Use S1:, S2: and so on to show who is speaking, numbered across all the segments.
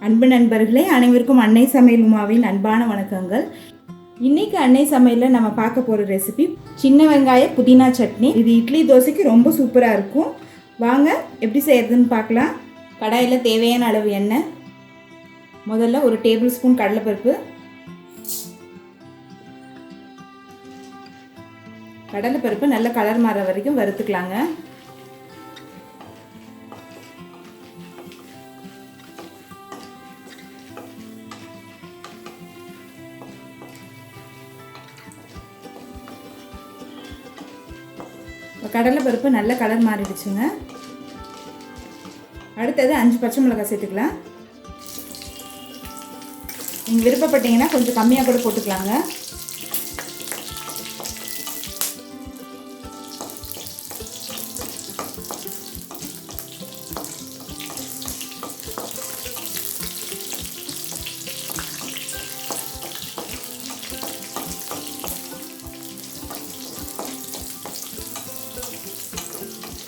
S1: அன்பு நண்பர்களே, அனைவருக்கும் அன்னை சமையல் உமாவின் அன்பான வணக்கங்கள். இன்னைக்கு அன்னை சமையலில் நம்ம பார்க்க போகிற ரெசிபி சின்ன வெங்காய புதினா சட்னி. இது இட்லி தோசைக்கு ரொம்ப சூப்பராக இருக்கும். வாங்க எப்படி செய்யறதுன்னு பார்க்கலாம். கடாயில் தேவையான அளவு எண்ணெய், முதல்ல ஒரு டேபிள் ஸ்பூன் கடலைப்பருப்பு, கடலைப்பருப்பு நல்ல கலர் மாற வரைக்கும் வறுத்துக்கலாங்க. கடலைப்பருப்பு நல்ல கலர் மாறிடுச்சுங்க. அடுத்தது 5 பச்சை மிளகாய் சேர்த்துக்கலாம். நீங்கள் விருப்பப்பட்டீங்கன்னா கொஞ்சம் கம்மியாக கூட போட்டுக்கலாங்க.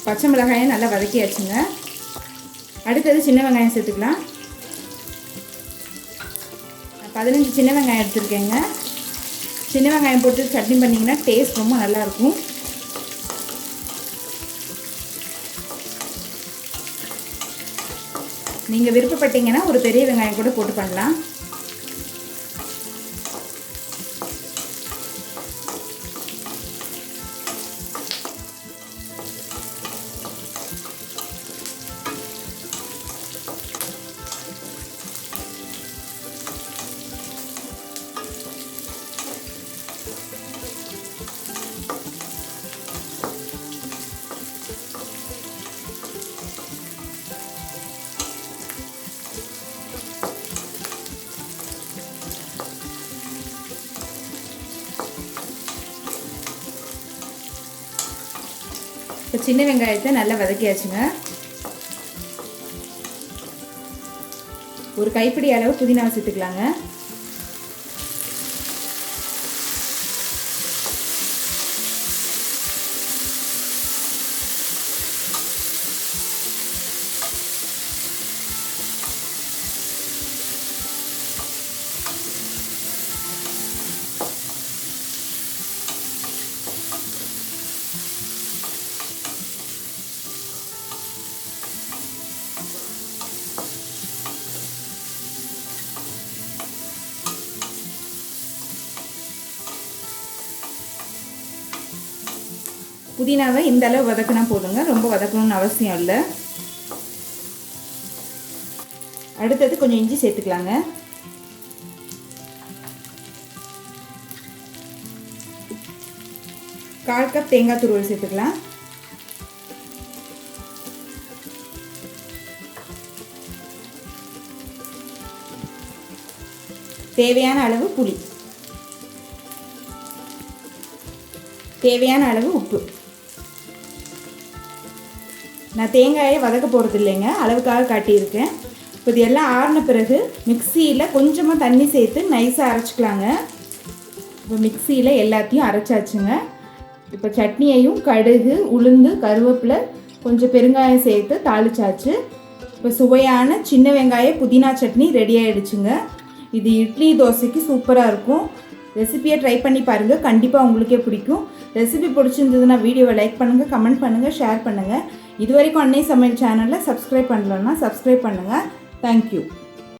S1: பச்சை மிளகாயை நல்லா வதக்கியாச்சுங்க. அடுத்தது சின்ன வெங்காயம் சேர்த்துக்கலாம். 15 சின்ன வெங்காயம் எடுத்துருக்கேங்க. சின்ன வெங்காயம் போட்டு சட்னி பண்ணிங்கன்னா டேஸ்ட் ரொம்ப நல்லாயிருக்கும். நீங்கள் விருப்பப்பட்டீங்கன்னா ஒரு பெரிய வெங்காயம் கூட போட்டு பண்ணலாம். இப்போ சின்ன வெங்காயத்தை நல்லா வதக்கியாச்சுங்க. ஒரு கைப்பிடி அளவு புதினா சேர்த்துக்கலாங்க. புதினாவை இந்த அளவு வதக்கினா போதுங்க, ரொம்ப வதக்கணும்னு அவசியம் இல்லை. அடுத்தது கொஞ்சம் இஞ்சி சேர்த்துக்கலாங்க. கால் கப் தேங்காய் துருவல் சேர்த்துக்கலாம். தேவையான அளவு புளி, தேவையான அளவு உப்பு. நான் தேங்காயை வதக்க போகிறது இல்லைங்க, அளவுக்காக காட்டியிருக்கேன். இப்போ இது எல்லாம் ஆறின பிறகு மிக்சியில் கொஞ்சமாக தண்ணி சேர்த்து நைஸாக அரைச்சிக்கலாங்க. இப்போ மிக்சியில் எல்லாத்தையும் அரைச்சாச்சுங்க. இப்போ சட்னியையும் கடுகு, உளுந்து, கருவேப்பிலை, கொஞ்சம் பெருங்காயம் சேர்த்து தாளிச்சாச்சு. இப்போ சுவையான சின்ன வெங்காய புதினா சட்னி ரெடி ஆகிடுச்சுங்க. இது இட்லி தோசைக்கு சூப்பராக இருக்கும். ரெசிபியை ட்ரை பண்ணி பாருங்கள், கண்டிப்பாக உங்களுக்கே பிடிக்கும். ரெசிபி பிடிச்சிருந்ததுன்னா வீடியோவை லைக் பண்ணுங்கள், கமெண்ட் பண்ணுங்கள், ஷேர் பண்ணுங்கள். இது வரைக்கும் அன்னை சமையல் சேனலில் சப்ஸ்கிரைப் பண்ணலன்னா சப்ஸ்கிரைப் பண்ணுங்கள். தேங்க்யூ.